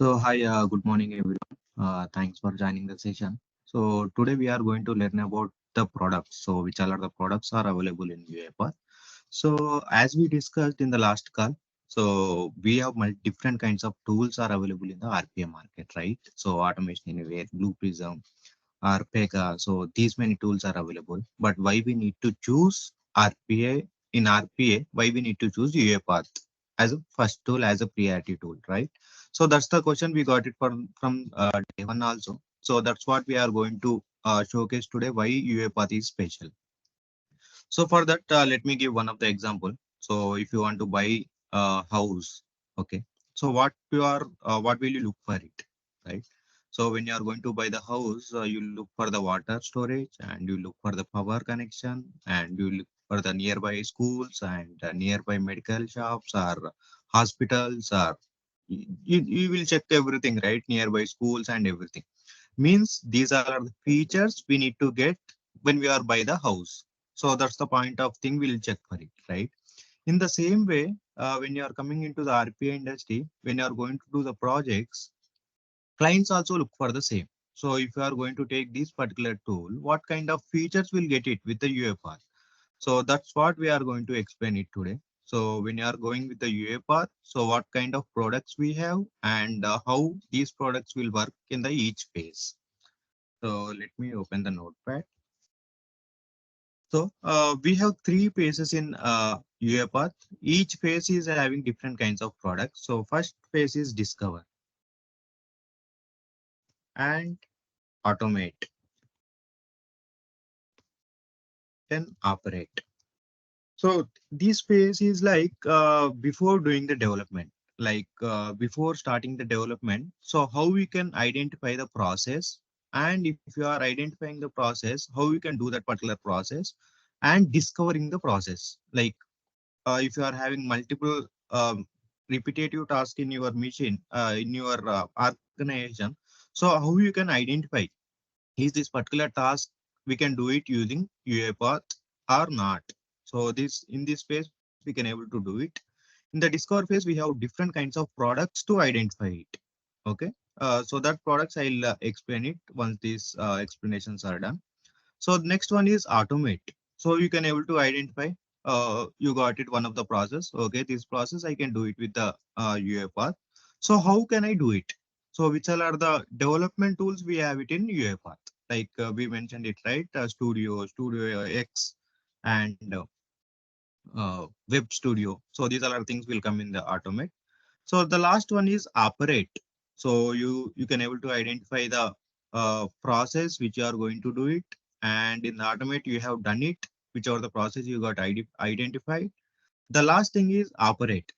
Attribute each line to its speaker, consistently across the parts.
Speaker 1: Hi, good morning everyone. Thanks for joining the session. So today we are going to learn about the products. So which all are the products are available in UiPath. So as we discussed in the last call, so we have different kinds of tools are available in the RPA market, right? So Automation Anywhere, Blue Prism, or Pega. So these many tools are available. But why we need to choose RPA in RPA? Why we need to choose UiPath as a first tool as a priority tool, right? So that's the question we got it from day one also. So that's what we are going to showcase today. Why UiPath is special. So for that, let me give one of the example. So if you want to buy a house, okay. So what will you look for it, right? So when you are going to buy the house, you look for the water storage and you look for the power connection and you look for the nearby schools and nearby medical shops or hospitals or you will check everything, right? Nearby schools and everything. Means these are the features we need to get when we are buy the house. So that's the point of thing we'll check for it, right? In the same way, when you are coming into the RPA industry, when you are going to do the projects, clients also look for the same. So if you are going to take this particular tool, what kind of features will get it with the UFR? So that's what we are going to explain it today. So when you are going with the UiPath, so what kind of products we have and how these products will work in the each phase. So let me open the notepad. So we have three phases in UiPath. Each phase is having different kinds of products. So first phase is discover and automate, then operate. So this phase is like before doing the development, like before starting the development. So how we can identify the process, and if you are identifying the process, how you can do that particular process, and discovering the process. Like if you are having multiple repetitive tasks in your machine, in your organization, so how you can identify is this particular task we can do it using UiPath or not. So this in this phase we can able to do it. In the discover phase, we have different kinds of products to identify it. Okay. So that products I'll explain it once these explanations are done. So the next one is automate. So you can able to identify. You got it one of the process. Okay, this process I can do it with the UiPath. So how can I do it? So which all are the development tools we have it in UiPath? Like we mentioned it right, Studio, Studio X, and Web Studio. So these all are things will come in the automate. So the last one is operate. So you can able to identify the process which you are going to do it, and in the automate you have done it, whichever the process you got identified. The last thing is operate.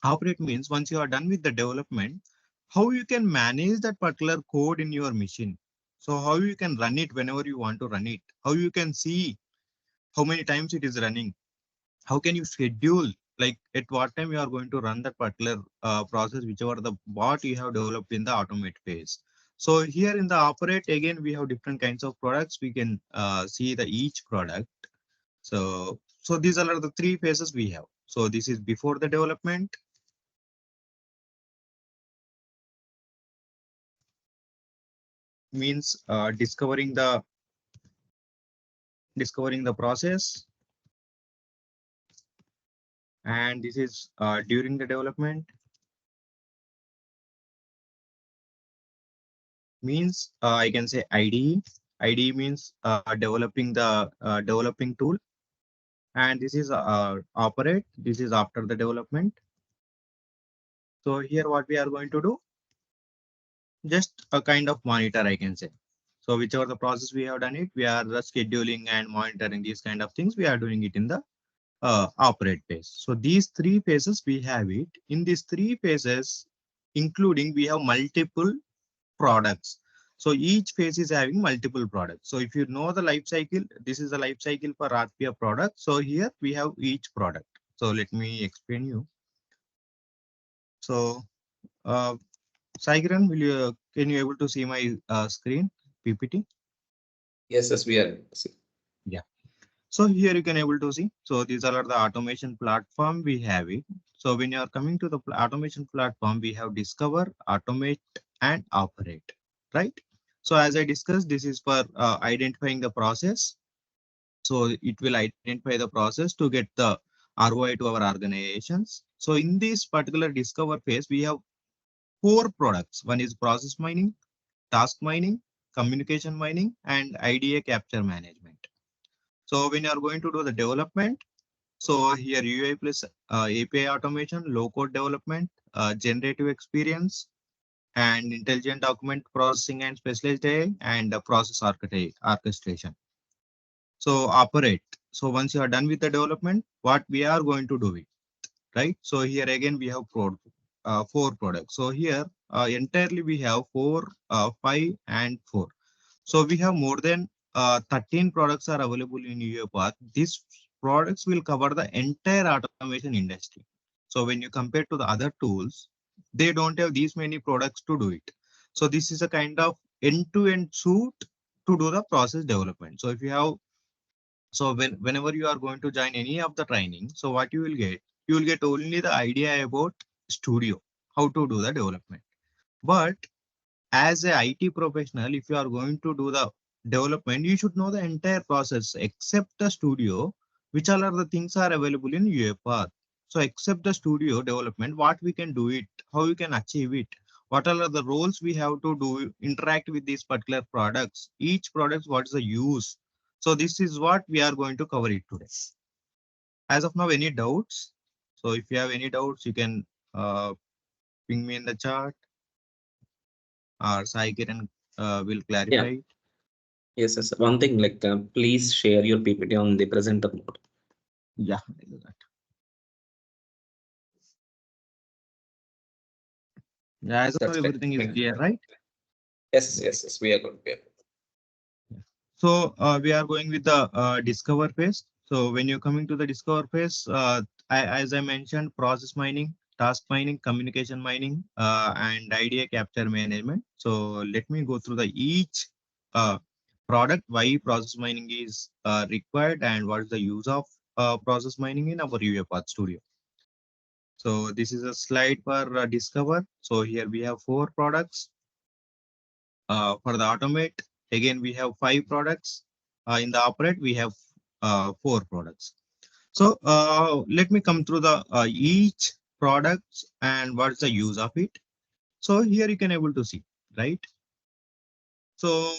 Speaker 1: Operate means once you are done with the development, how you can manage that particular code in your machine. So how you can run it whenever you want to run it. How you can see how many times it is running, how can you schedule, like at what time you are going to run that particular process, whichever the bot you have developed in the automate phase. So here in the operate, again we have different kinds of products. We can see the each product. So these are the three phases we have. So this is before the development, means discovering the process, and this is during the development, means I can say IDE. IDE means developing the developing tool, and this is operate. This is after the development. So here what we are going to do, just a kind of monitor, I can say. So whichever the process we have done it, we are scheduling and monitoring these kind of things. We are doing it in the operate phase. So these three phases we have it. In these three phases, including we have multiple products. So each phase is having multiple products. So if you know the life cycle, this is the life cycle for RPA product. So here we have each product. So let me explain you. So uh, Saikiran, can you able to see my screen PPT?
Speaker 2: Yes, yes, we are.
Speaker 1: Yeah. So here you can able to see. So these are the automation platform we have it. So when you are coming to the automation platform, we have discover, automate, and operate, right? So as I discussed, this is for identifying the process. So it will identify the process to get the ROI to our organizations. So in this particular discover phase, we have four products. One is process mining, task mining, communication mining, and IDA capture management. So when you are going to do the development, so here UI plus API automation, low code development, generative experience, and intelligent document processing and specialized AI, and process orchestration. So operate. So once you are done with the development, what we are going to do it, right? So here again we have four products. So here entirely we have four, five, and four. So we have more than 13 products are available in UiPath. These products will cover the entire automation industry. So when you compare to the other tools, they don't have these many products to do it. So this is a kind of end-to-end suite to do the process development. So if you have, so whenever you are going to join any of the training, so what you will get only the idea about studio, how to do the development. But as a IT professional, if you are going to do the development, you should know the entire process except the studio, which all are the things are available in UiPath. So except the studio development, what we can do it, how we can achieve it, what all are the roles we have to do, interact with these particular products, each product, what is the use. So this is what we are going to cover it today. As of now, any doubts? So if you have any doubts, you can ping me in the chat or Sai Kiran will
Speaker 2: Yeah.
Speaker 1: clarify.
Speaker 2: Yes, yes. One thing, like, please share your PPT on the presenter mode.
Speaker 1: Yeah, I do that. Yeah, as of now,
Speaker 2: That's great.
Speaker 1: everything is
Speaker 2: Thank you.
Speaker 1: clear, right?
Speaker 2: Yes, yes, yes. We are good. We are good.
Speaker 1: Yeah. So we are going with the discover phase. So when you're coming to the discover phase, as I mentioned, process mining, task mining, communication mining, and idea capture management. So let me go through the each uh, product, why process mining is required, and what is the use of process mining in our UiPath Studio. So this is a slide for discover. So here we have four products. For the automate, again, we have five products. In the operate, we have four products. So let me come through the each products and what's the use of it. So here you can able to see, right? So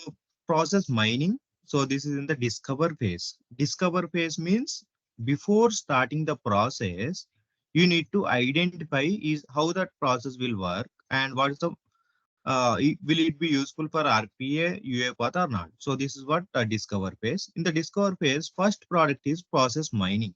Speaker 1: process mining. So this is in the discover phase. Discover phase means before starting the process, you need to identify is how that process will work and what is the will it be useful for RPA, UiPath or not? So this is what discover phase. In the discover phase, first product is process mining.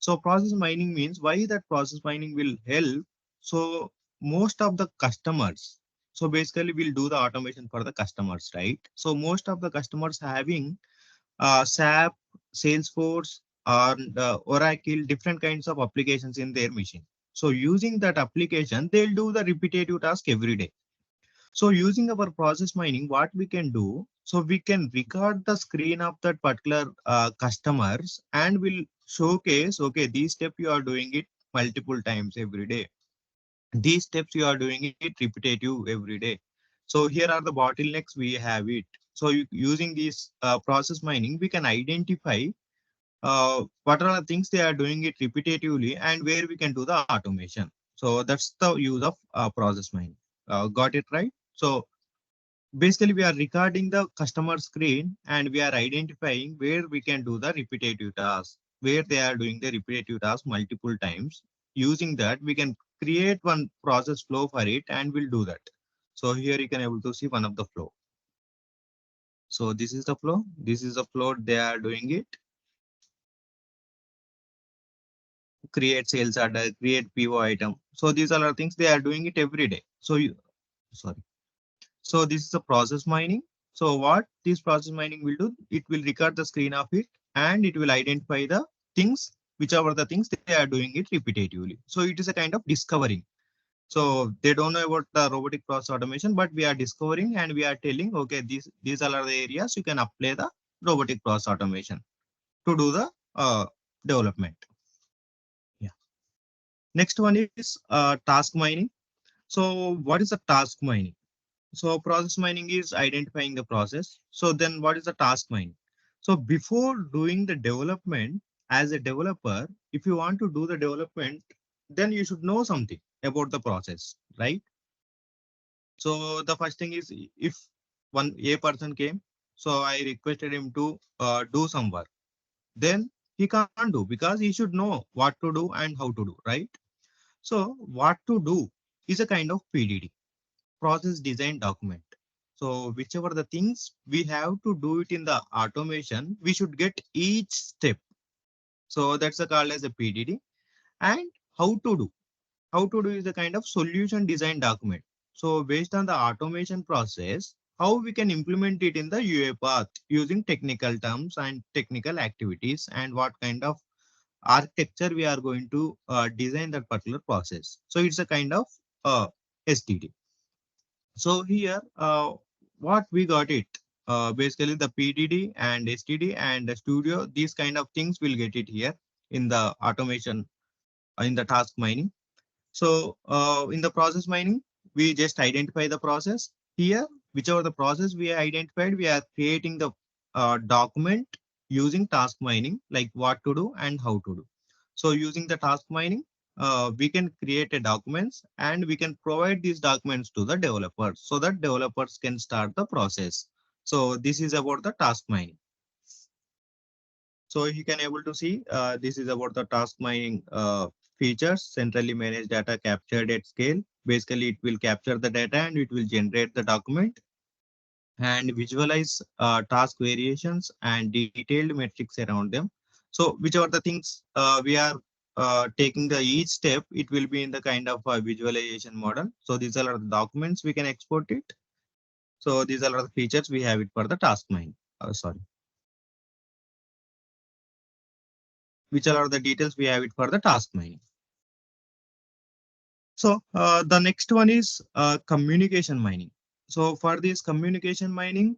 Speaker 1: So process mining means why that process mining will help. So most of the customers, so basically we'll do the automation for the customers, right? So most of the customers having SAP, Salesforce, and Oracle, different kinds of applications in their machine. So using that application, they'll do the repetitive task every day. So using our process mining, what we can do, so we can record the screen of that particular customers and will showcase, okay, these steps you are doing it multiple times every day. These steps you are doing it repetitive every day. So here are the bottlenecks we have it. So using this process mining, we can identify what are the things they are doing it repetitively and where we can do the automation. So that's the use of process mining. Got it right? So basically, we are recording the customer screen and we are identifying where we can do the repetitive tasks, where they are doing the repetitive tasks multiple times. Using that, we can create one process flow for it and we'll do that. So here you can able to see one of the flow. So this is the flow. This is the flow they are doing it. Create sales order, create PO item. So these are things they are doing it every day. So you, sorry. So this is a process mining. So what this process mining will do, it will record the screen of it and it will identify the things, whichever the things they are doing it repetitively. So it is a kind of discovering. So they don't know about the robotic process automation, but we are discovering and we are telling, okay, these are the areas you can apply the robotic process automation. to do the development. Yeah. Next one is task mining. So what is the task mining? So process mining is identifying the process. So then what is the task mining? So before doing the development, as a developer, if you want to do the development, then you should know something about the process, right? So the first thing is, if one a person came, so I requested him to do some work, then he can't do because he should know what to do and how to do, right? So what to do is a kind of PDD, process design document. So whichever the things we have to do it in the automation, we should get each step. So that's a called as a PDD. And how to do. How to do is a kind of solution design document. So based on the automation process, how we can implement it in the UA path using technical terms and technical activities, and what kind of architecture we are going to design that particular process. So it's a kind of STD. So here, what we got it, basically the PDD and STD and the studio, these kind of things will get it here in the automation, in the task mining. So in the process mining, we just identify the process. Here, whichever the process we identified, we are creating the document using task mining, like what to do and how to do. So using the task mining, we can create a documents and we can provide these documents to the developers so that developers can start the process. So this is about the task mining. So you can able to see this is about the task mining features, centrally managed data captured at scale. Basically, it will capture the data and it will generate the document and visualize task variations and detailed metrics around them. So whichever the things we are taking the each step, it will be in the kind of visualization model. So these are the documents we can export it. So these are the features we have it for the task mining. Sorry, which are the details we have it for the task mining. So the next one is communication mining. So for this communication mining,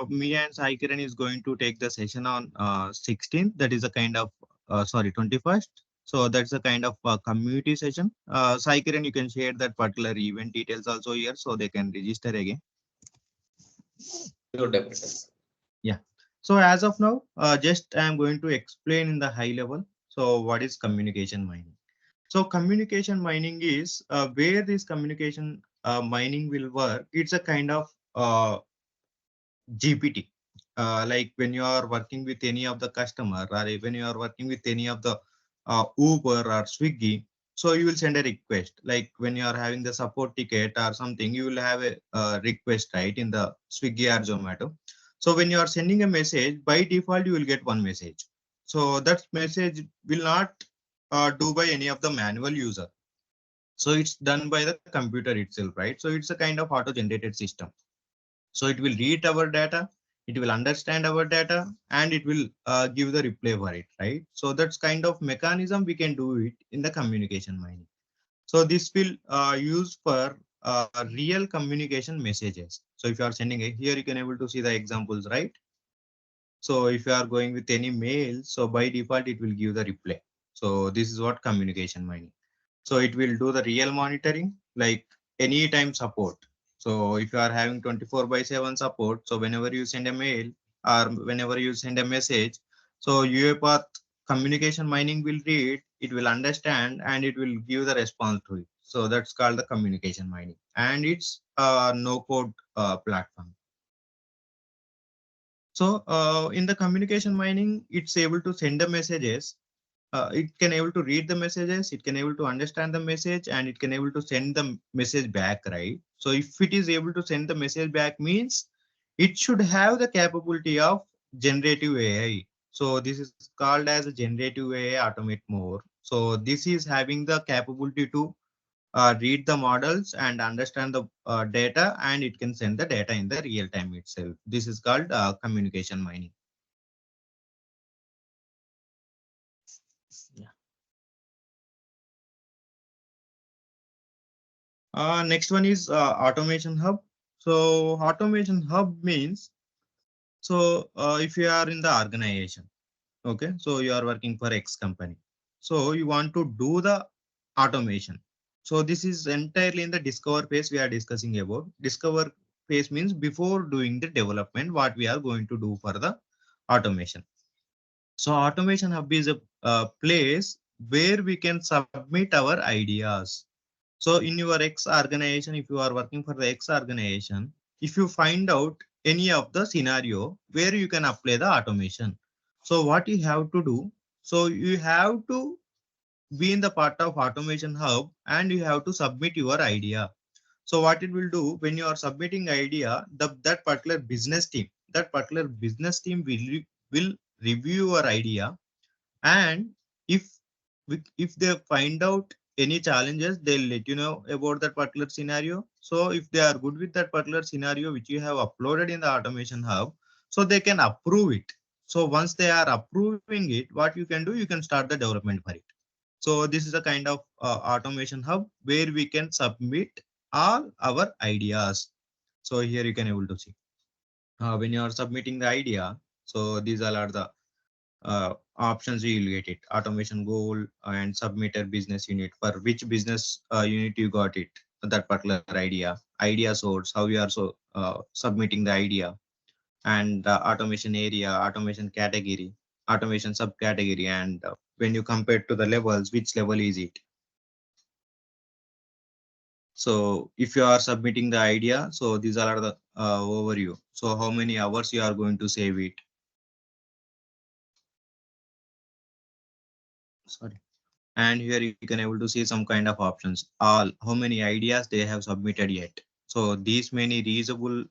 Speaker 1: me and Sai Kiran is going to take the session on 16th. That is a kind of, sorry, 21st. So that's a kind of community session. Sai Kiran, you can share that particular event details also here so they can register again.
Speaker 2: Sure, definitely.
Speaker 1: Yeah. So as of now, just I'm going to explain in the high level. So what is communication mining? So communication mining is where this communication mining will work. It's a kind of GPT. Like when you are working with any of the customer, or when you are working with any of the Uber or Swiggy, so you will send a request. Like when you are having the support ticket or something, you will have a request, right, in the Swiggy or Zomato. So when you are sending a message, by default you will get one message. So that message will not do by any of the manual user. So it's done by the computer itself, right? So it's a kind of auto-generated system. So it will read our data, it will understand our data, and it will give the reply for it, right? So that's kind of mechanism we can do it in the communication mining. So this will use for real communication messages. So if you are sending it here, you can able to see the examples, right? So if you are going with any mail, so by default, it will give the reply. So this is what communication mining. So it will do the real monitoring, like anytime support. So if you are having 24/7 support, so whenever you send a mail or whenever you send a message, so UiPath communication mining will read, it will understand, and it will give the response to it. So that's called the communication mining, and it's a no code platform. So in the communication mining, it's able to send the messages. It can able to read the messages. It can able to understand the message, and it can able to send the message back, right? So if it is able to send the message back, means it should have the capability of generative AI. So this is called as a generative AI automate more. So this is having the capability to read the models and understand the data, and it can send the data in the real time itself. This is called communication mining. Yeah. Next one is automation hub. So automation hub means, so if you are in the organization, Okay, so you are working for X company. So you want to do the automation. So this is entirely in the discover phase we are discussing about. Discover phase means before doing the development, what we are going to do for the automation. So automation hub is a place where we can submit our ideas. So in your X organization, if you are working for the X organization, if you find out any of the scenario where you can apply the automation, so what you have to do, so you have to be in the part of automation hub and you have to submit your idea. So what it will do when you are submitting idea, that particular business team will review your idea, and if if they find out any challenges, they'll let you know about that particular scenario. So if they are good with that particular scenario which you have uploaded in the automation hub, so they can approve it. So once they are approving it, what you can do, you can start the development for it. So this is a kind of automation hub where we can submit all our ideas. So here you can able to see when you are submitting the idea. So these all are the options you will get it: automation goal and submitter business unit, for which business unit you got it, that particular idea source, how you are so submitting the idea, and automation area, automation category, automation subcategory, and when you compare to the levels, which level is it. So if you are submitting the idea, so these are the overview. So how many hours you are going to save it. Sorry. And here you can able to see some kind of options, all how many ideas they have submitted yet. So these many reusable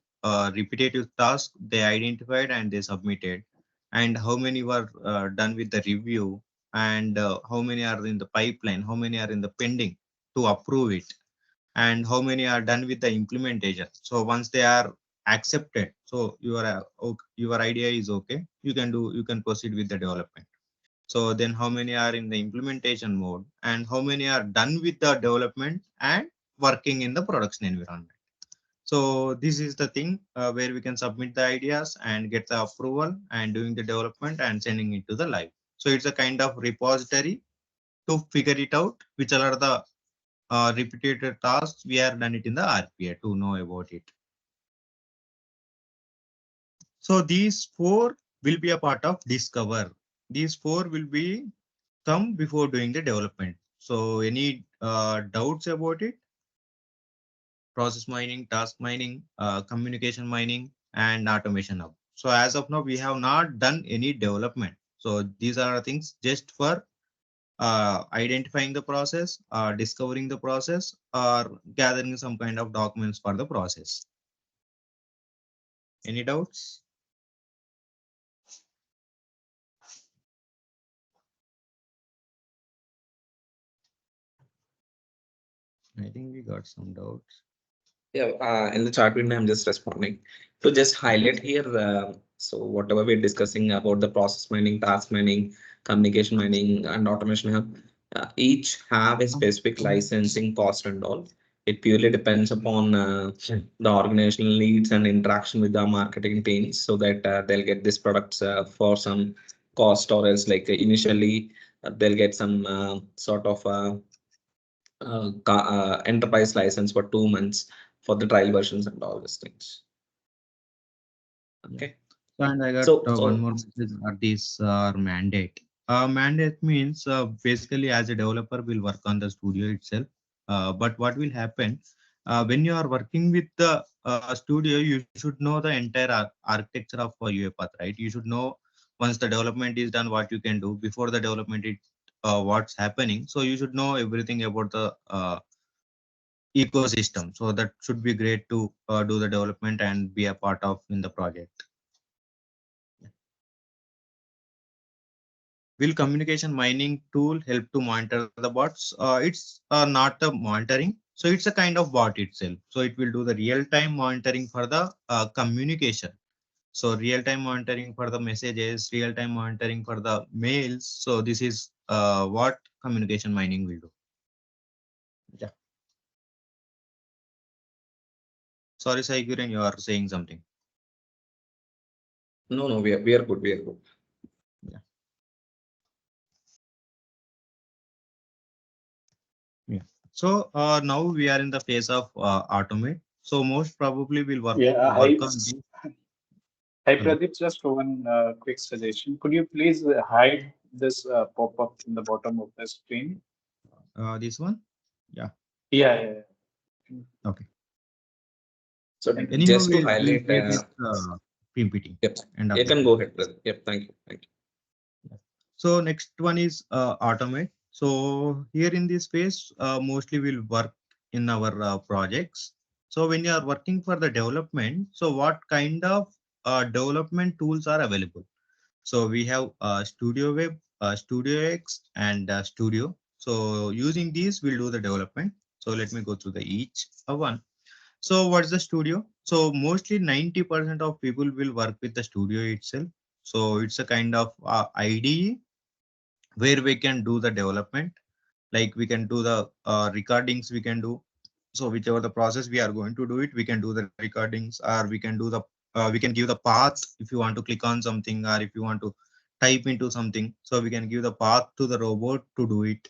Speaker 1: repetitive tasks they identified and they submitted, and how many were done with the review, and how many are in the pipeline, how many are in the pending to approve it, and how many are done with the implementation. So once they are accepted, so your idea is okay, you can proceed with the development. So then how many are in the implementation mode, and how many are done with the development and working in the production environment. So this is the thing where we can submit the ideas and get the approval and doing the development and sending it to the live. So it's a kind of repository to figure it out, which are the repeated tasks we are done it in the RPA to know about it. So these four will be a part of discover. These four will be come before doing the development. So any doubts about it? Process mining, task mining, communication mining, and automation hub. So as of now, we have not done any development. So these are things just for identifying the process, discovering the process, or gathering some kind of documents for the process. Any doubts? I think we got some doubts.
Speaker 2: Yeah, in the chat window, I'm just responding. To just highlight here, so whatever we're discussing about the process mining, task mining, communication mining, and automation hub, each have a specific licensing cost and all. It purely depends upon the organizational needs and interaction with the marketing teams, so that they'll get these products for some cost, or else like initially they'll get some sort of enterprise license for 2 months for the trial versions and all these things.
Speaker 1: Yeah.
Speaker 2: Okay.
Speaker 1: So, and I got one
Speaker 2: So
Speaker 1: more message. These are mandate. Mandate means basically as a developer will work on the studio itself. But what will happen when you are working with the studio, you should know the entire architecture of UiPath, right? You should know once the development is done, what you can do before the development, what's happening. So you should know everything about the ecosystem. So that should be great to do the development and be a part of in the project. Will communication mining tool help to monitor the bots? It's not a monitoring. So it's a kind of bot itself. So it will do the real-time monitoring for the communication. So real-time monitoring for the messages, real-time monitoring for the mails. So this is what communication mining will do. Yeah. Sorry, Saiguren, you are saying something.
Speaker 2: no, we are good. We are good.
Speaker 1: Yeah. Now we are in the phase of automate. So most probably we'll
Speaker 3: Yeah,
Speaker 1: work on the
Speaker 3: hi
Speaker 1: hello.
Speaker 3: Pradeep, just one quick suggestion. Could you please hide this pop-up in the bottom of the screen?
Speaker 1: This one. Yeah.
Speaker 3: Yeah, yeah, yeah.
Speaker 1: Okay.
Speaker 2: So
Speaker 3: Thank you.
Speaker 1: Anyhow,
Speaker 2: just to
Speaker 1: we'll
Speaker 2: highlight,
Speaker 1: share this PPT
Speaker 2: yep,
Speaker 1: end of
Speaker 2: you
Speaker 1: the
Speaker 2: can
Speaker 1: session.
Speaker 2: go ahead, brother. Yep, thank you. Thank you.
Speaker 1: Yeah. So next one is automate. So here in this phase, mostly we'll work in our projects. So when you are working for the development, so what kind of development tools are available? So we have Studio Web, Studio X, and Studio. So using these, we'll do the development. So let me go through the each one. So what's the studio? So mostly 90% of people will work with the studio itself. So it's a kind of IDE where we can do the development, like we can do the recordings we can do. So whichever the process we are going to do it, we can do the recordings, or we can do the we can give the path if you want to click on something, or if you want to type into something, so we can give the path to the robot to do it.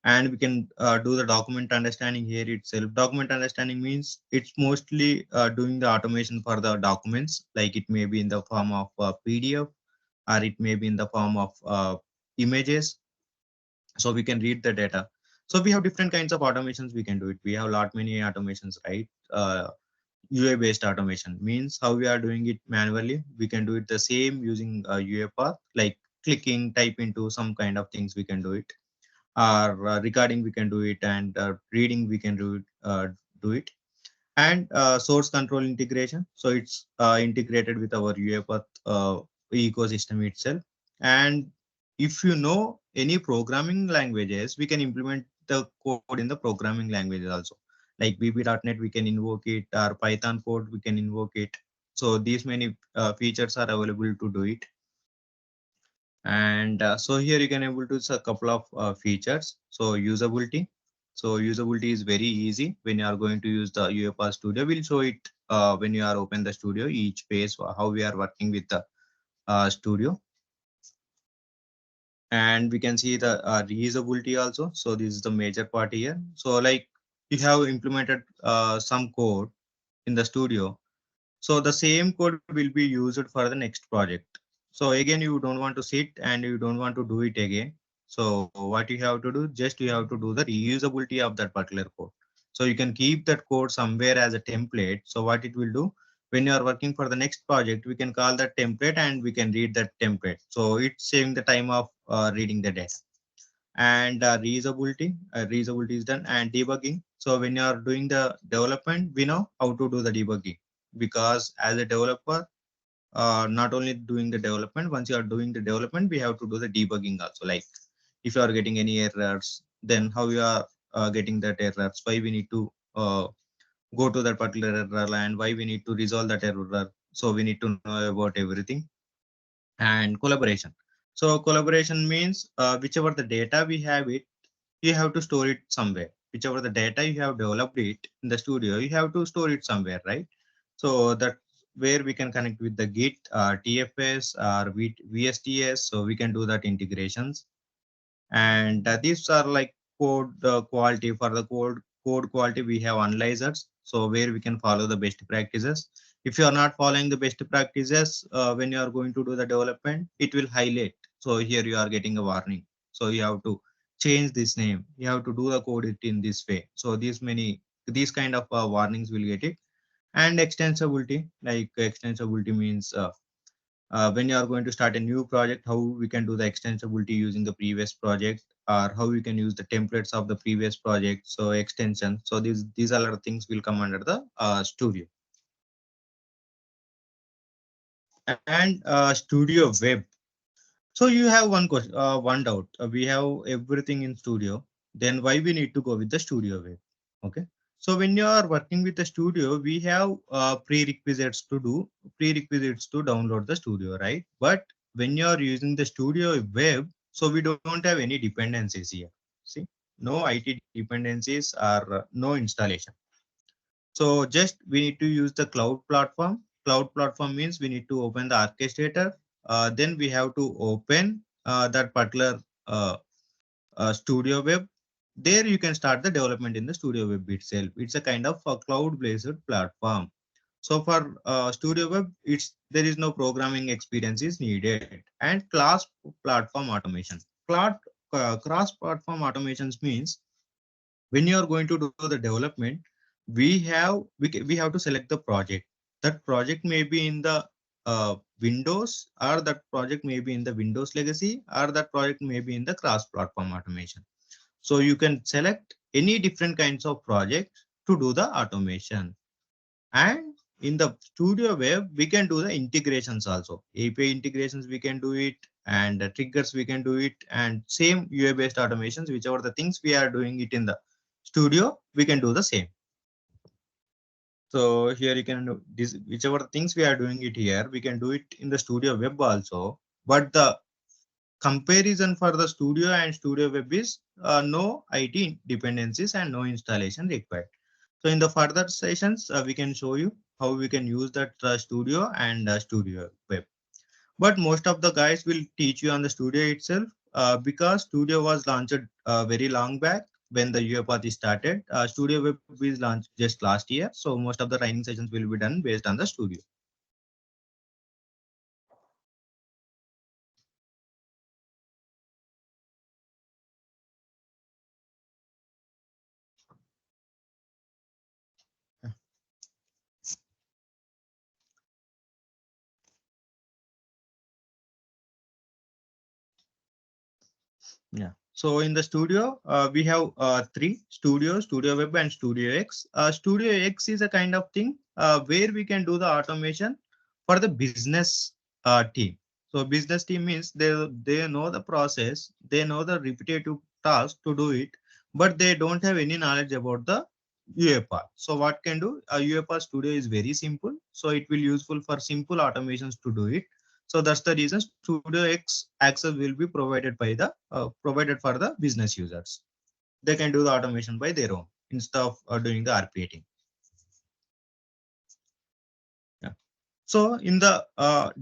Speaker 1: And we can do the document understanding here itself. Document understanding means it's mostly doing the automation for the documents, like it may be in the form of PDF, or it may be in the form of images, so we can read the data. So we have different kinds of automations we can do it. We have lot many automations, right? UI based automation means how we are doing it manually, we can do it the same using UiPath, like clicking type into some kind of things we can do it, or recording we can do it, and reading we can do it. And source control integration, so it's integrated with our UiPath ecosystem itself. And if you know any programming languages, we can implement the code in the programming languages also, like bb.net we can invoke it, or python code we can invoke it. So these many features are available to do it. And so here you can able to see a couple of features. So usability, so usability is very easy when you are going to use the UiPath Studio. We'll show it when you are open the studio, each page how we are working with the studio. And we can see the reusability also. So this is the major part here. So like you have implemented some code in the studio, so the same code will be used for the next project. So again, you don't want to sit and you don't want to do it again. So what you have to do, just you have to do the reusability of that particular code. So you can keep that code somewhere as a template. So what it will do, when you are working for the next project, we can call that template and we can read that template. So it's saving the time of reading the data. And reusability is done. And debugging, so when you are doing the development, we know how to do the debugging, because as a developer, not only doing the development, once you are doing the development, we have to do the debugging also, like if you are getting any errors, then how you are getting that errors, why we need to go to that particular error, and why we need to resolve that error. So we need to know about everything. And collaboration, so collaboration means whichever the data we have it, you have to store it somewhere. Whichever the data you have developed it in the studio, you have to store it somewhere, right? So that's where we can connect with the Git, TFS, or VSTS, so we can do that integrations. And these are like code quality. For the code quality, we have analyzers, so where we can follow the best practices. If you are not following the best practices when you are going to do the development, it will highlight. So here you are getting a warning, so you have to change this name, you have to do the code it in this way. So these kind of warnings will get it. And extensibility, like extensibility means when you are going to start a new project, how we can do the extensibility using the previous project, or how we can use the templates of the previous project. So extension, so these are the things will come under the studio. And studio web, so you have one question, one doubt. We have everything in studio, then why we need to go with the studio web? Okay. So when you are working with the studio, we have prerequisites to download the studio, right? But when you are using the studio web, so we don't have any dependencies here. See, no IT dependencies or no installation. So just we need to use the cloud platform. Cloud platform means we need to open the orchestrator. Then we have to open that particular studio web. there you can start the development in the Studio Web itself. It's a kind of a cloud-based platform. So for Studio Web, there is no programming experience is needed, and class platform automation. Cross-platform automations means when you are going to do the development, we have to select the project. That project may be in the Windows, or that project may be in the Windows legacy, or that project may be in the cross-platform automation. So you can select any different kinds of projects to do the automation. And in the Studio Web, we can do the integrations also. API integrations we can do it, and triggers we can do it, and same UI based automations, whichever the things we are doing it in the Studio, we can do the same. So here you can do this, whichever things we are doing it here, we can do it in the Studio Web also. But the comparison for the Studio and Studio Web is no IT dependencies and no installation required. So in the further sessions, we can show you how we can use that Studio and Studio Web. But most of the guys will teach you on the Studio itself, because Studio was launched very long back when the UiPath started. Studio Web is launched just last year, so most of the training sessions will be done based on the Studio. Yeah. So in the Studio, we have three: Studio, Studio Web, and Studio X. Studio X is a kind of thing where we can do the automation for the business team. So business team means they know the process, they know the repetitive task to do it, but they don't have any knowledge about the UiPath. So what can do? UiPath Studio is very simple, so it will useful for simple automations to do it. So that's the reason Studio X access will be provided by the provided for the business users. They can do the automation by their own instead of doing the RPA thing. Yeah. So in the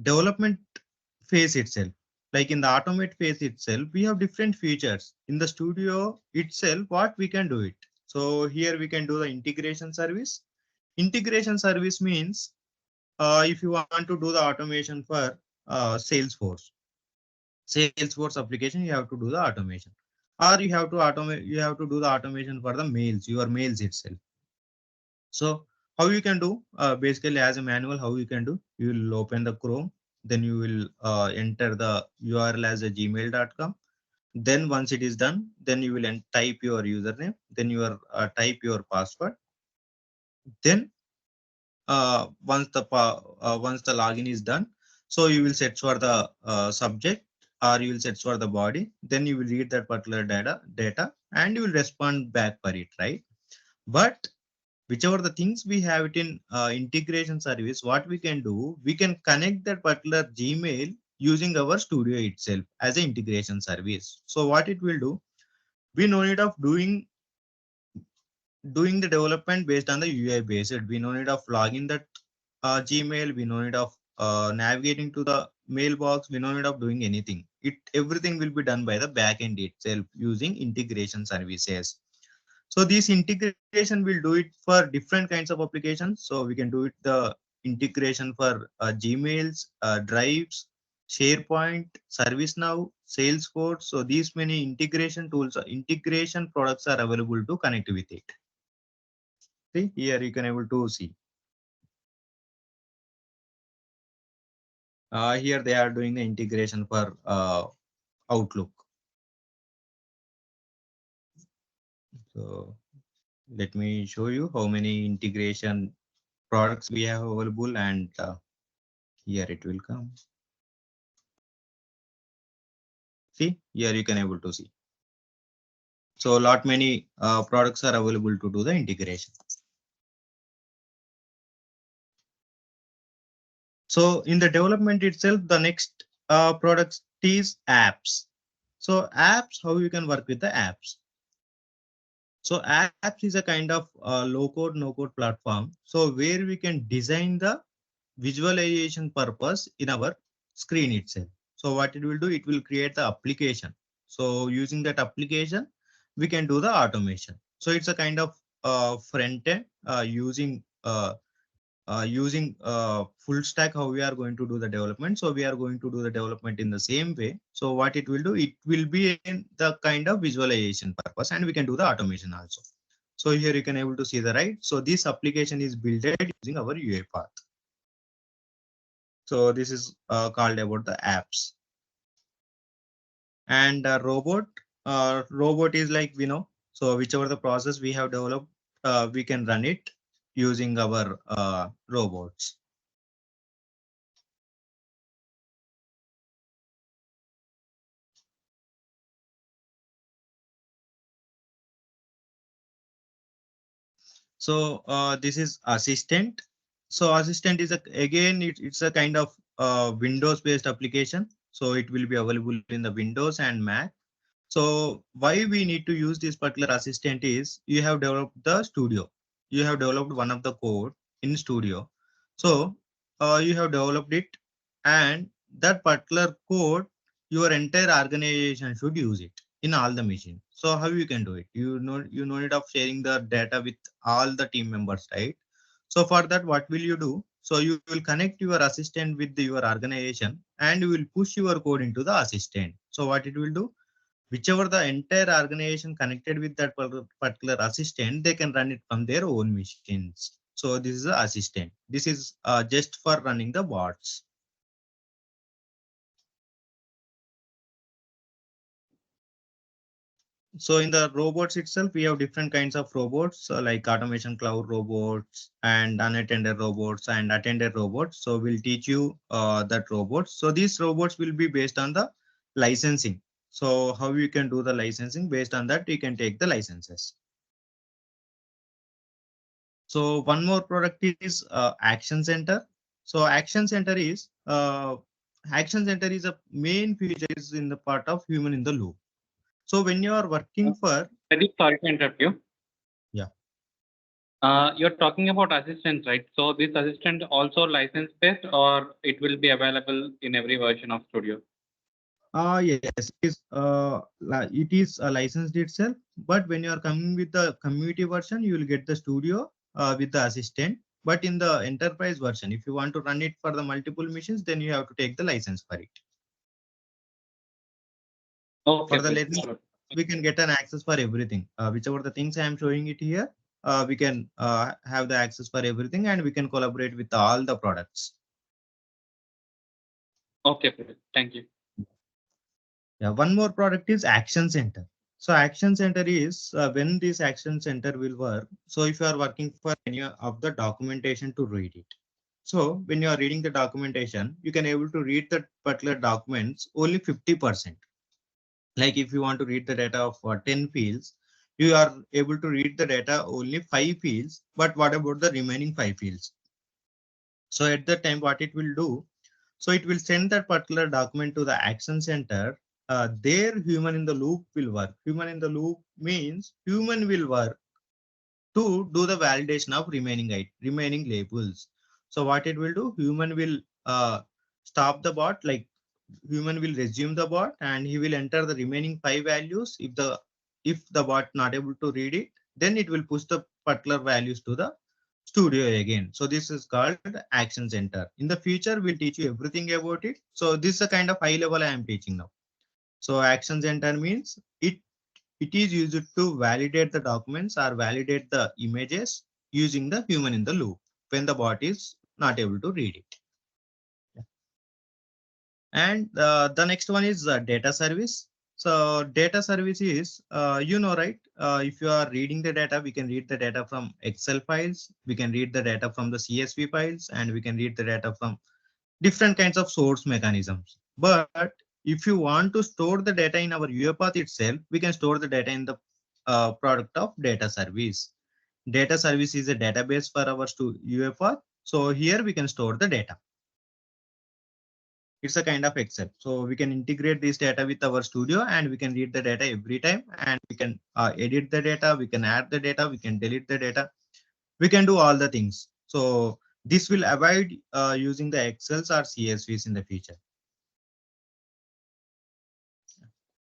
Speaker 1: development phase itself, like in the automate phase itself, we have different features. In the Studio itself, what we can do it. So here we can do the integration service. Integration service means if you want to do the automation for Salesforce application, you have to do the automation, or you have to automate. You have to do the automation for the mails, your mails itself. So how you can do? Basically, as a manual, how you can do? You will open the Chrome, then you will enter the URL as a gmail.com. Then once it is done, then you will type your username, then you type your password. Then once the login is done, so you will set for the subject, or you will set for the body, then you will read that particular data and you will respond back for it, right? But whichever the things we have it in integration service, what we can do, we can connect that particular Gmail using our Studio itself as an integration service. So what it will do, we no need of doing the development based on the UI based. We no need of logging that Gmail. We no need of navigating to the mailbox. We no need of doing anything. Everything will be done by the backend itself using integration services. So this integration will do it for different kinds of applications. So we can do it the integration for Gmails, Drives, SharePoint, ServiceNow, Salesforce. So these many integration tools, integration products are available to connect with it. See here you can able to see. Here they are doing the integration for Outlook. So let me show you how many integration products we have available, and here it will come. See here you can able to see. So a lot many products are available to do the integration. So in the development itself, the next product is apps. So apps, how you can work with the apps. So apps is a kind of low code, no code platform. So where we can design the visualization purpose in our screen itself. So what it will do, it will create the application. So using that application, we can do the automation. So it's a kind of front end using full stack, how we are going to do the development. So we are going to do the development in the same way. So what it will do, it will be in the kind of visualization purpose, and we can do the automation also. So here you can able to see the right. So this application is built using our UiPath. So this is called about the apps. And robot is like, so whichever the process we have developed, we can run it using our robots. So this is assistant. So assistant is again it's a kind of Windows based application. So it will be available in the Windows and Mac. So why we need to use this particular assistant is you have developed the studio. You have developed one of the code in studio. So you have developed it, and that particular code, your entire organization should use it in all the machines. So how you can do it? You know it of sharing the data with all the team members, right? So for that, what will you do? So you will connect your assistant with your organization, and you will push your code into the assistant. So what it will do? Whichever the entire organization connected with that particular assistant, they can run it from their own machines. So this is the assistant. This is just for running the bots. So in the robots itself, we have different kinds of robots, like automation cloud robots and unattended robots and attended robots. So we'll teach you that robots. So these robots will be based on the licensing. So how you can do the licensing, based on that, you can take the licenses. So one more product is Action Center. So Action Center is a main feature is in the part of human in the loop. So when you are working for,
Speaker 4: Pradeep, sorry to interrupt you.
Speaker 1: yeah,
Speaker 4: You're talking about assistant, right? So this assistant also license based, or it will be available in every version of Studio?
Speaker 1: yes, it is licensed itself. But when you are coming with the community version, you will get the studio with the assistant. But in the enterprise version, if you want to run it for the multiple machines, then you have to take the license for it. For
Speaker 4: Okay,
Speaker 1: the
Speaker 4: please.
Speaker 1: learning, we can get an access for everything. Whichever the things I am showing it here, we can have the access for everything, and we can collaborate with all the products.
Speaker 4: Okay, please. Thank you.
Speaker 1: Yeah, one more product is Action Center. So Action Center is when this Action Center will work. So if you are working for any of the documentation to read it. So when you are reading the documentation, you can able to read the particular documents only 50%. Like if you want to read the data of 10 fields, you are able to read the data only 5 fields. But what about the remaining 5 fields? So at that time, what it will do? So it will send that particular document to the Action Center. There, human in the loop will work. Human in the loop means human will work to do the validation of remaining labels. So what it will do? Human will stop the bot, like human will resume the bot, and he will enter the remaining 5 values. If the bot not able to read it, then it will push the particular values to the studio again. So this is called Action Center. In the future, we'll teach you everything about it. So this is a kind of high level I am teaching now. So Action Center means it is used to validate the documents or validate the images using the human in the loop when the bot is not able to read it. And the next one is data service. So data service is, right? If you are reading the data, we can read the data from Excel files. We can read the data from the CSV files, and we can read the data from different kinds of source mechanisms. But if you want to store the data in our UiPath itself, we can store the data in the product of data service. Data service is a database for our UiPath. So here we can store the data. It's a kind of Excel. So we can integrate this data with our studio, and we can read the data every time, and we can edit the data, we can add the data, we can delete the data, we can do all the things. So this will avoid using the Excels or CSVs in the future.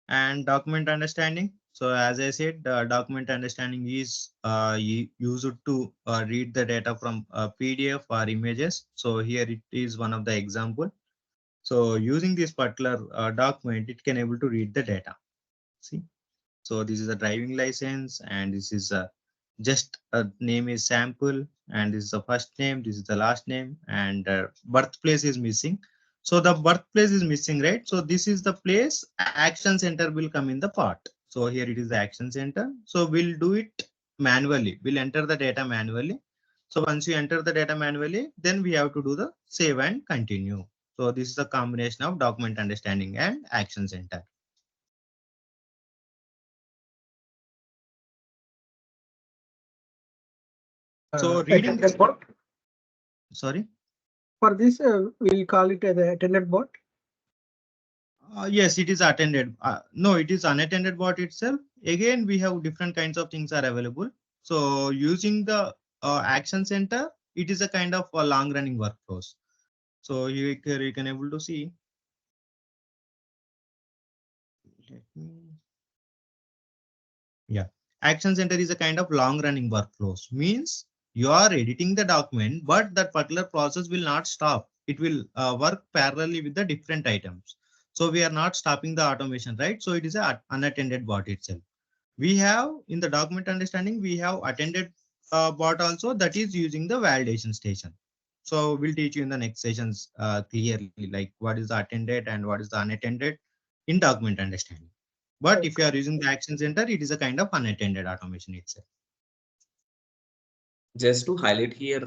Speaker 1: And document understanding. So as I said, document understanding is used to read the data from PDF or images. So here it is one of the example. So using this particular document, it can able to read the data. See, so this is a driving license, and this is a just a name is sample, and this is the first name, this is the last name, and birthplace is missing. So the birthplace is missing, right? So this is the place action center will come in the part. So here it is the action center. So we'll do it manually. We'll enter the data manually. So once you enter the data manually, then we have to do the save and continue. So this is a combination of document understanding and action center. So reading
Speaker 5: Attended bot.
Speaker 1: sorry.
Speaker 5: For this, we'll call it as a attended bot.
Speaker 1: Yes, it is attended. No, it is unattended bot itself. Again, we have different kinds of things are available. So using the action center, it is a kind of a long running workflows. So you can able to see. Let me- Yeah, action center is a kind of long running workflows. Means you are editing the document, but that particular process will not stop. It will work parallelly with the different items. So we are not stopping the automation, right? So it is a unattended bot itself. We have in the document understanding, we have attended bot also, that is using the validation station. So we'll teach you in the next sessions clearly, like what is the attended and what is the unattended in document understanding. But if you are using the action center, it is a kind of unattended automation itself.
Speaker 2: Just to highlight here,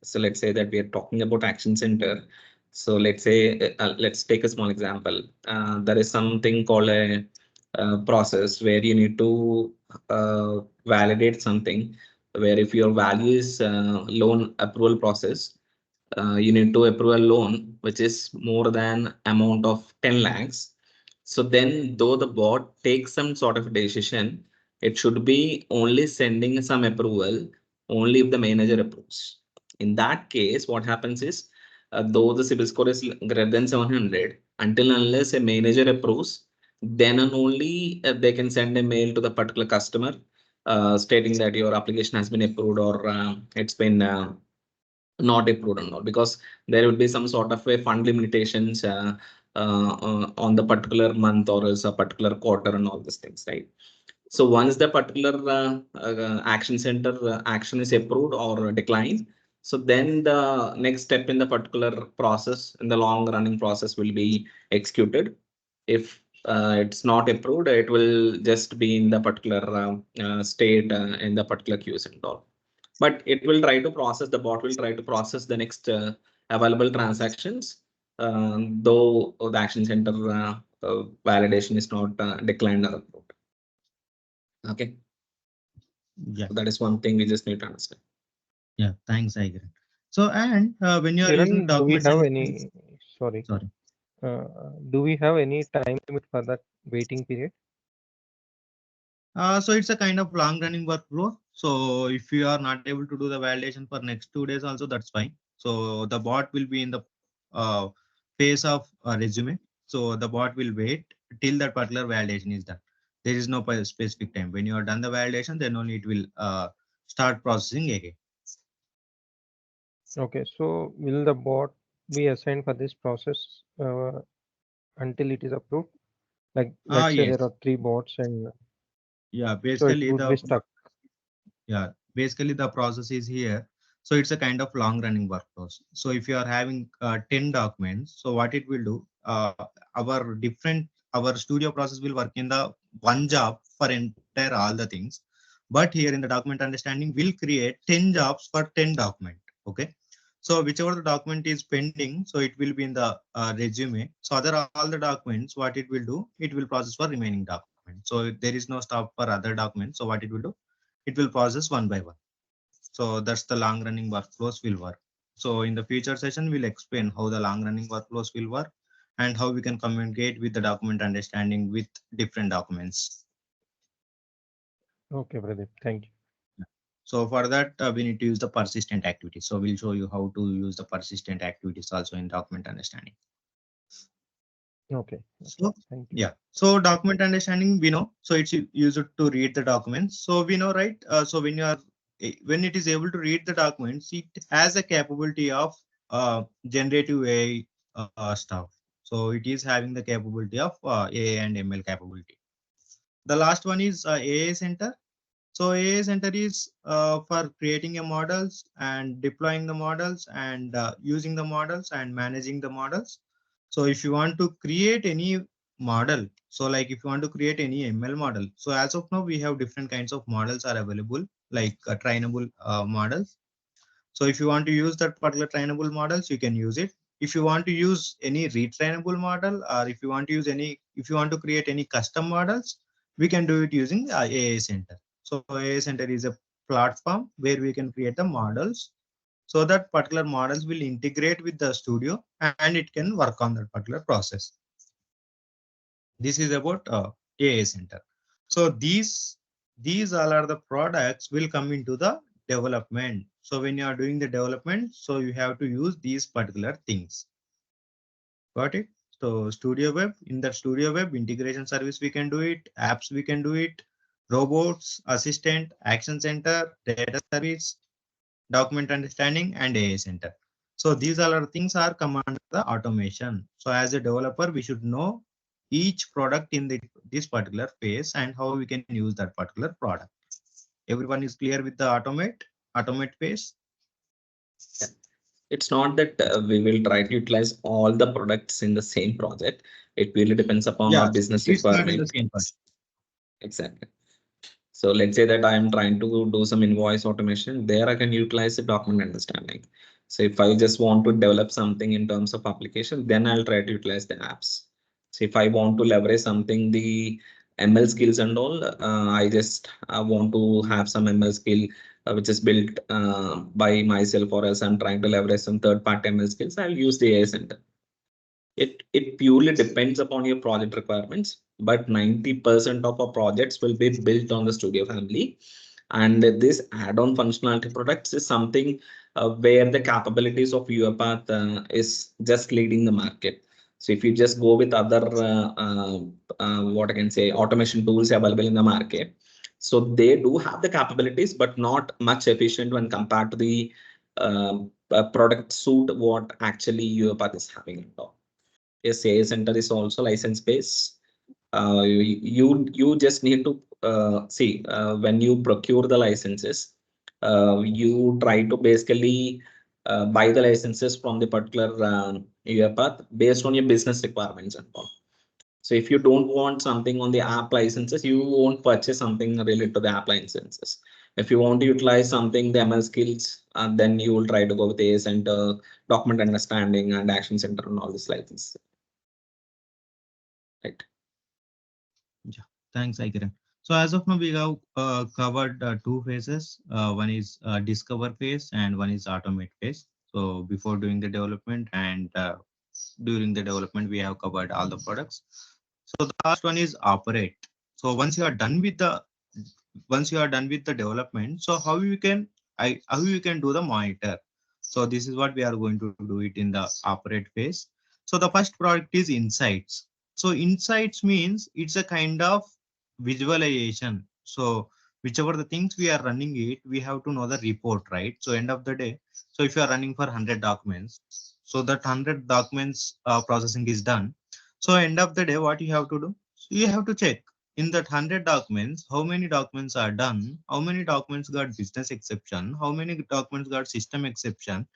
Speaker 2: so let's say that we are talking about action center. So let's say, let's take a small example. There is something called a process where you need to validate something, where if your value is loan approval process, you need to approve a loan which is more than amount of 10 lakhs. So then though the bot takes some sort of decision, it should be only sending some approval only if the manager approves. In that case, what happens is, though the CIBIL score is greater than 700, until unless a manager approves, then and only they can send a mail to the particular customer stating that your application has been approved or it's been not approved or not, because there will be some sort of a fund limitations on the particular month or as a particular quarter and all these things, right? So once the particular action center action is approved or declined, so then the next step in the particular process, in the long running process, will be executed. If it's not approved, it will just be in the particular state in the particular queues and all. But it will try to process, the bot will try to process the next available transactions, though the action center validation is not declined or approved. Okay.
Speaker 1: Yeah.
Speaker 2: So that is one thing we just need to understand.
Speaker 1: Yeah, thanks, I agree. So and when you are using
Speaker 6: Kiran, do we
Speaker 1: document
Speaker 6: have
Speaker 1: understanding,
Speaker 6: any, sorry,
Speaker 1: sorry.
Speaker 6: uh, do we have any time limit for that waiting period?
Speaker 1: So it's a kind of long running workflow. So if you are not able to do the validation for next 2 days also, that's fine. So the bot will be in the uh, phase of resume. So the bot will wait till that particular validation is done. There is no specific time. When you are done the validation, then only it will start processing again.
Speaker 6: Okay, so will the bot be assigned for this process until it is approved? Like, let's say
Speaker 1: Yes.
Speaker 6: there are 3 bots and
Speaker 1: Yeah,
Speaker 6: so it
Speaker 1: basically
Speaker 6: would be stuck.
Speaker 1: the process is here. So it's a kind of long running workflows. So if you are having 10 documents, so what it will do, our studio process will work in the one job for entire all the things. But here in the document understanding, we'll create 10 jobs for 10 document. Okay. So whichever the document is pending, so it will be in the resume. So other all the documents, what it will do, it will process for remaining documents. So there is no stop for other documents. So what it will do, it will process one by one. So that's the long running workflows will work. So in the future session, we'll explain how the long running workflows will work and how we can communicate with the document understanding with different documents.
Speaker 6: Okay, Pradeep, thank you.
Speaker 1: So for that, we need to use the persistent activities. So we'll show you how to use the persistent activities also in document understanding.
Speaker 6: Okay.
Speaker 1: So
Speaker 6: Thank you.
Speaker 1: yeah, so document understanding we know. So it's used to read the documents. So we know, right? So when you are when it is able to read the documents, it has a capability of generative AI stuff. So it is having the capability of AI and ML capability. The last one is AI Center. So AI Center is for creating a models and deploying the models and using the models and managing the models. So if you want to create any model, so like if you want to create any ML model, so as of now we have different kinds of models are available, like trainable models. So if you want to use that particular trainable models, you can use it. If you want to use any retrainable model, or if you want to use any, if you want to create any custom models, we can do it using AI Center. So AI Center is a platform where we can create the models. So that particular models will integrate with the studio and it can work on that particular process. This is about AI Center. So these all are the products will come into the development. So when you are doing the development, so you have to use these particular things. Got it? So Studio Web, in that Studio Web integration service, we can do it. Apps, we can do it. Robots, assistant, action center, data service, document understanding, and AI Center. So these all are things are come under the automation. So as a developer, we should know each product in this particular phase and how we can use that particular product. Everyone is clear with the automate phase?
Speaker 2: Yeah. It's not that we will try to utilize all the products in the same project. It really depends upon our
Speaker 1: Yeah,
Speaker 2: business
Speaker 1: it's not in the
Speaker 2: requirement.
Speaker 1: same part.
Speaker 2: Exactly. So let's say that I am trying to do some invoice automation. There I can utilize the document understanding. So if I just want to develop something in terms of application, then I'll try to utilize the apps. So if I want to leverage something, the ML skills and all, I just want to have some ML skill which is built by myself, or else I'm trying to leverage some third-party ML skills, I'll use the AI Center. It purely depends upon your project requirements, but 90% of our projects will be built on the Studio family. And this add-on functionality products is something where the capabilities of UiPath is just leading the market. So if you just go with other what I can say automation tools available in the market, so they do have the capabilities, but not much efficient when compared to the product suite what actually UiPath is having on top. Yes, AI Center is also license based. You just need to see when you procure the licenses, you try to basically buy the licenses from the particular UiPath based on your business requirements and all. So if you don't want something on the app licenses, you won't purchase something related to the app licenses. If you want to utilize something, the ML skills, then you will try to go with AI Center, document understanding, and action center and all this license. Right.
Speaker 1: Yeah, thanks, Aikiran. So as of now, we have covered two phases. One is discover phase and one is automate phase. So before doing the development and during the development, we have covered all the products. So the last one is operate. So once you are done with the development, so how you can do the monitor. So this is what we are going to do it in the operate phase. So the first product is insights. So insights means it's a kind of visualization. So whichever the things we are running it, we have to know the report, right? So end of the day, so if you are running for 100 documents, so that 100 documents processing is done. So end of the day, what you have to do? So you have to check in that 100 documents, how many documents are done, how many documents got business exception, how many documents got system exception.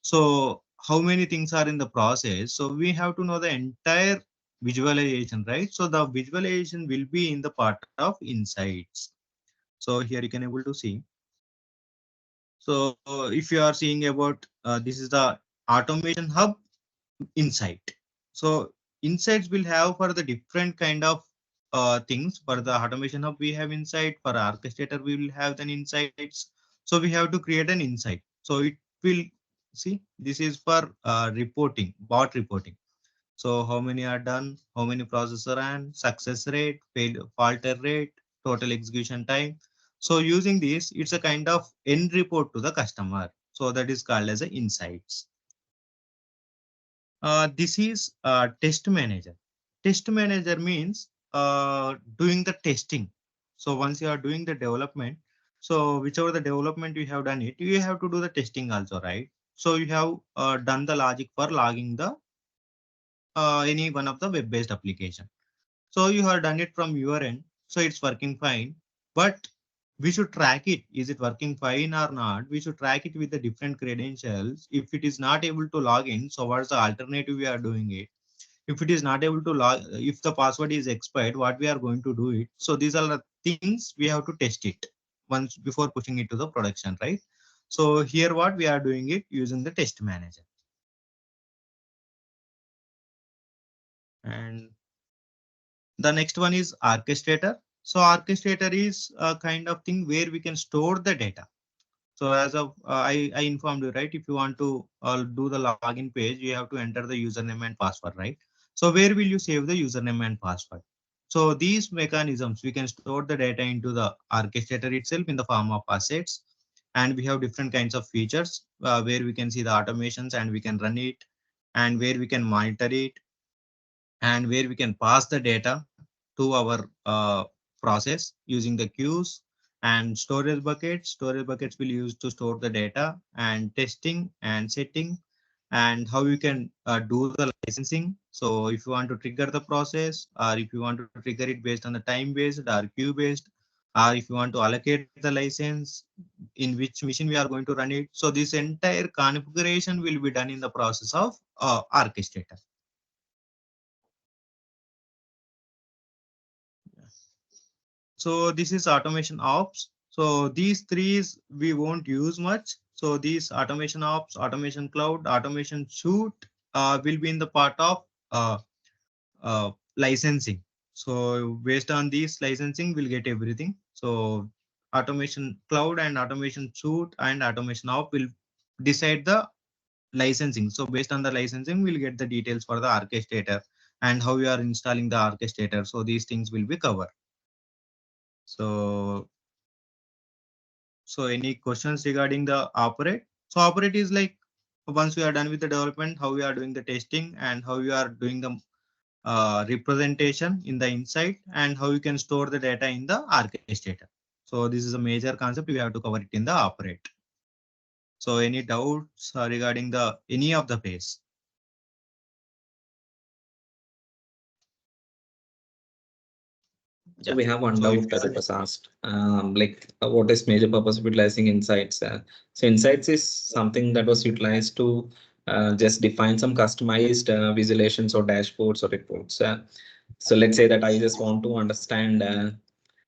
Speaker 1: So how many things are in the process. So we have to know the entire visualization, right? So the visualization will be in the part of insights. So here you can able to see. So if you are seeing about this is the automation hub insight. So insights will have for the different kind of things. For the automation hub, we have insight. For orchestrator, we will have then insights. So we have to create an insight. So it will see this is for reporting, bot reporting. So how many are done, how many processor and success rate, failure rate, total execution time. So using this, it's a kind of end report to the customer. So that is called as a insights. This is test manager. test manager means doing the testing. So once you are doing the development, so whichever the development you have done it, you have to do the testing also, right? So you have done the logic for logging the any one of the web-based application. So you have done it from your end, so it's working fine. But we should track it. Is it working fine or not? We should track it with the different credentials. If it is not able to log in, so what's the alternative we are doing it? If it is not able to log, if the password is expired, what we are going to do it? So these are the things we have to test it once before pushing it to the production, right? So here what we are doing it using the test manager. And the next one is Orchestrator. So Orchestrator is a kind of thing where we can store the data. So as of I informed you, right? If you want to do the login page, you have to enter the username and password, right? So where will you save the username and password? So these mechanisms, we can store the data into the Orchestrator itself in the form of assets. And we have different kinds of features where we can see the automations and we can run it, and where we can monitor it, and where we can pass the data to our process using the queues and storage buckets. Storage buckets will use to store the data, and testing and setting, and how you can do the licensing. So if you want to trigger the process, or if you want to trigger it based on the time based or queue based, or if you want to allocate the license, in which machine we are going to run it. So this entire configuration will be done in the process of Orchestrator. So this is automation ops. So these three we won't use much. So these automation ops, automation cloud, automation suite will be in the part of uh, licensing. So based on these licensing, we'll get everything. So automation cloud and automation suite and automation op will decide the licensing. So based on the licensing, we'll get the details for the orchestrator and how we are installing the orchestrator. So these things will be covered. So any questions regarding the operate? So operate is like once we are done with the development, how we are doing the testing and how we are doing the representation in the insight, and how you can store the data in the orchestrator. So this is a major concept. We have to cover it in the operate. So any doubts regarding the any of the phase?
Speaker 2: So we have one
Speaker 1: So if
Speaker 2: doubt that was asked, what is major purpose of utilizing insights? So insights is something that was utilized to just define some customized visualizations or dashboards or reports. So let's say that I just want to understand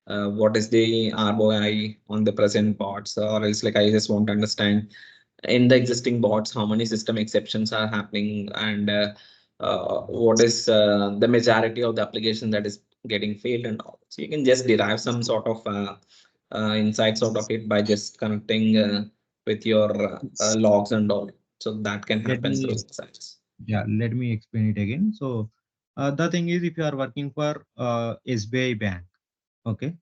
Speaker 2: what is the ROI on the present bots, or else like I just want to understand in the existing bots how many system exceptions are happening, and what is the majority of the application that is getting failed and all. So you can just derive some sort of insights out of it by just connecting with your logs and all. So that can
Speaker 1: let
Speaker 2: happen through
Speaker 1: me
Speaker 2: insights.
Speaker 1: let me explain it again. So the thing is, if you are working for SBI Bank, okay.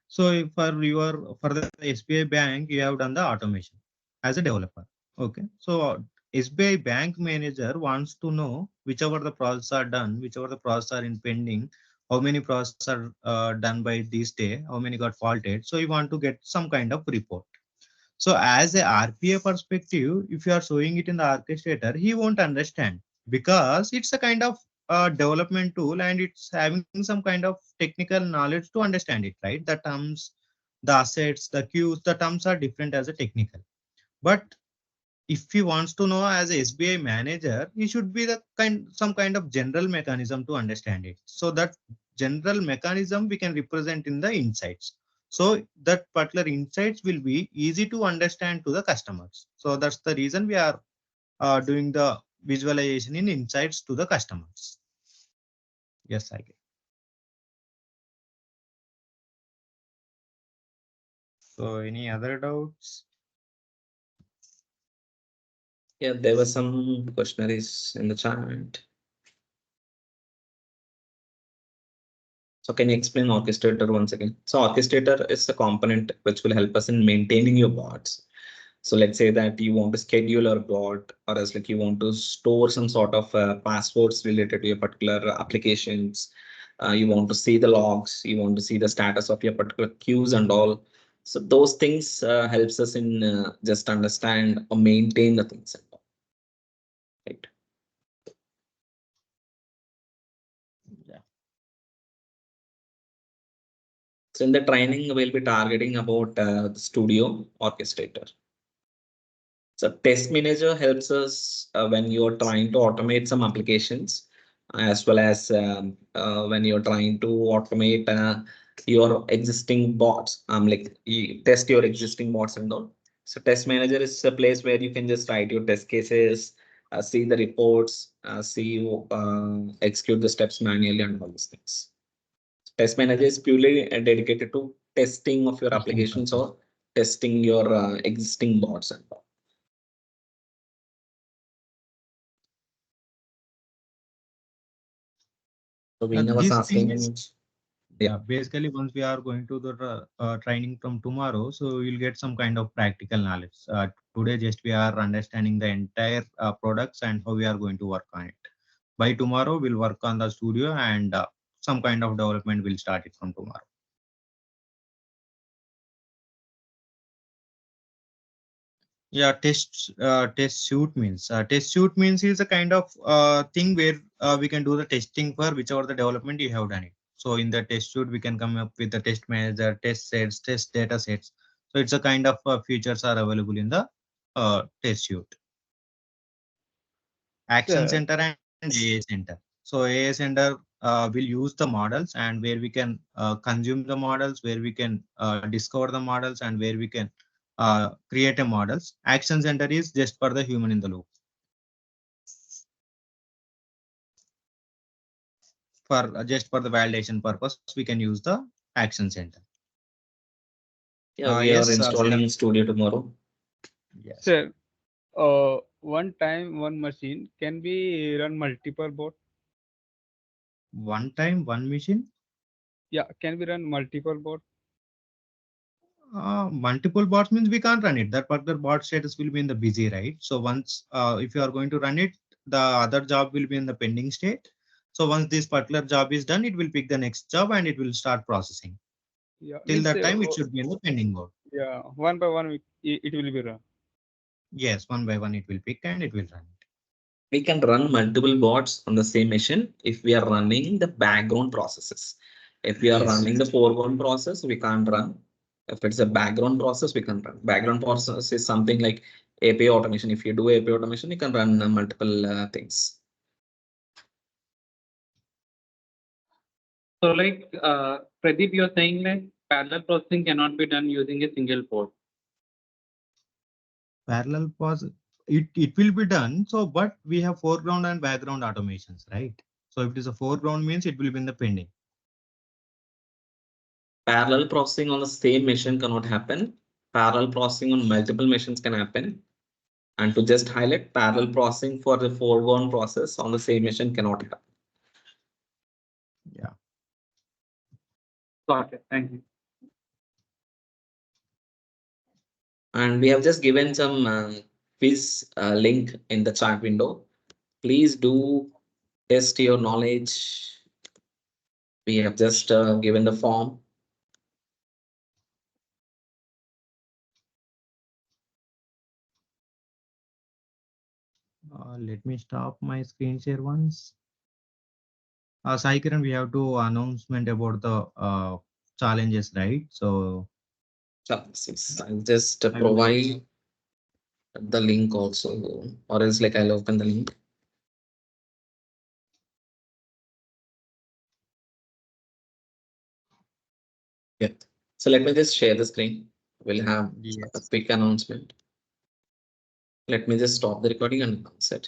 Speaker 1: So if for the SBI Bank, you have done the automation as a developer. Okay. So SBI Bank manager wants to know whichever the process are done, whichever the process are in pending, how many processes are done by this day, how many got faulted. So you want to get some kind of report. So as a RPA perspective, if you are showing it in the orchestrator, he won't understand, because it's a kind of development tool and it's having some kind of technical knowledge to understand it, right? The terms, the assets, the queues, the terms are different as a technical. But if he wants to know as a SBI manager, he should be the some kind of general mechanism to understand it. So that general mechanism we can represent in the insights. So that particular insights will be easy to understand to the customers. So that's the reason we are doing the visualization in insights to the customers. Yes, I get. So any other doubts?
Speaker 2: Yeah, there were some questionnaires in the chat. So can you explain Orchestrator once again? So Orchestrator is a component which will help us in maintaining your bots. So let's say that you want to schedule a bot, or else like you want to store some sort of passwords related to your particular applications. You want to see the logs, you want to see the status of your particular queues and all. So those things helps us in just understand or maintain the things, right?
Speaker 1: Yeah.
Speaker 2: So in the training, we'll be targeting about the Studio Orchestrator. So test manager helps us when you're trying to automate some applications, as well as when you're trying to automate your existing bots. Like you test your existing bots and all. So test manager is a place where you can just write your test cases, see the reports, execute the steps manually and all these things. Test manager is purely dedicated to testing of your
Speaker 1: Testing
Speaker 2: applications
Speaker 1: purpose.
Speaker 2: or testing your existing bots and all. So Veena was
Speaker 1: This thing
Speaker 2: asking,
Speaker 1: is
Speaker 2: yeah,
Speaker 1: basically once we are going to the training from tomorrow, so you'll get some kind of practical knowledge. Today, just we are understanding the entire products and how we are going to work on it. By tomorrow, we'll work on the studio and some kind of development will start it from tomorrow. Yeah, test suite means is a kind of thing where we can do the testing for whichever the development you have done it. So in the test suite, we can come up with the test manager, test sets, test data sets. So it's a kind of features are available in the test suite. Action
Speaker 7: Sir,
Speaker 1: Center and AA Center. So AA Center will use the models and where we can consume the models, where we can discover the models and where we can create a models. Action Center is just for the human in the loop. For just for the validation purpose, we can use the Action Center.
Speaker 2: yeah, we are
Speaker 1: Yes,
Speaker 2: installing Studio tomorrow.
Speaker 1: yes.
Speaker 7: sir, one time, one machine can be run multiple bot.
Speaker 1: One time, one machine.
Speaker 7: Yeah, can be run multiple bot.
Speaker 1: Multiple bots means we can't run it. That particular bot status will be in the busy, right? So once if you are going to run it, the other job will be in the pending state. So once this particular job is done, it will pick the next job and it will start processing.
Speaker 7: Yeah,
Speaker 1: Till
Speaker 7: means
Speaker 1: that time, it should be in the pending mode.
Speaker 7: yeah, one by one it will be run.
Speaker 1: Yes, one by one it will pick and it will run it.
Speaker 2: We can run multiple bots on the same machine if we are running the background processes. If we are
Speaker 1: Yes.
Speaker 2: running the foreground process, we can't run. If it's a background process, we can run. Background process is something like API automation. If you do API automation, you can run multiple things.
Speaker 4: So like Pradeep, you're saying like parallel processing cannot be done using a single port.
Speaker 1: Parallel pause, it will be done. So, but we have foreground and background automations, right? So if it is a foreground means it will be in the pending.
Speaker 2: Parallel processing on the same machine cannot happen. Parallel processing on multiple machines can happen. And to just highlight, parallel processing for the foreground process on the same machine cannot happen.
Speaker 1: Yeah.
Speaker 4: Got it. Thank you.
Speaker 2: And we have just given some quiz link in the chat window. Please do test your knowledge. We have just given the form.
Speaker 1: Let me stop my screen share once. Sai Kiran, we have to announcement about the challenges, right? So
Speaker 2: I'll just
Speaker 1: I will.
Speaker 2: provide the link also, or else like I'll open the link. Yeah. So let me just share the screen. We'll have a
Speaker 1: Yes.
Speaker 2: quick announcement. Let me just stop the recording and announce it.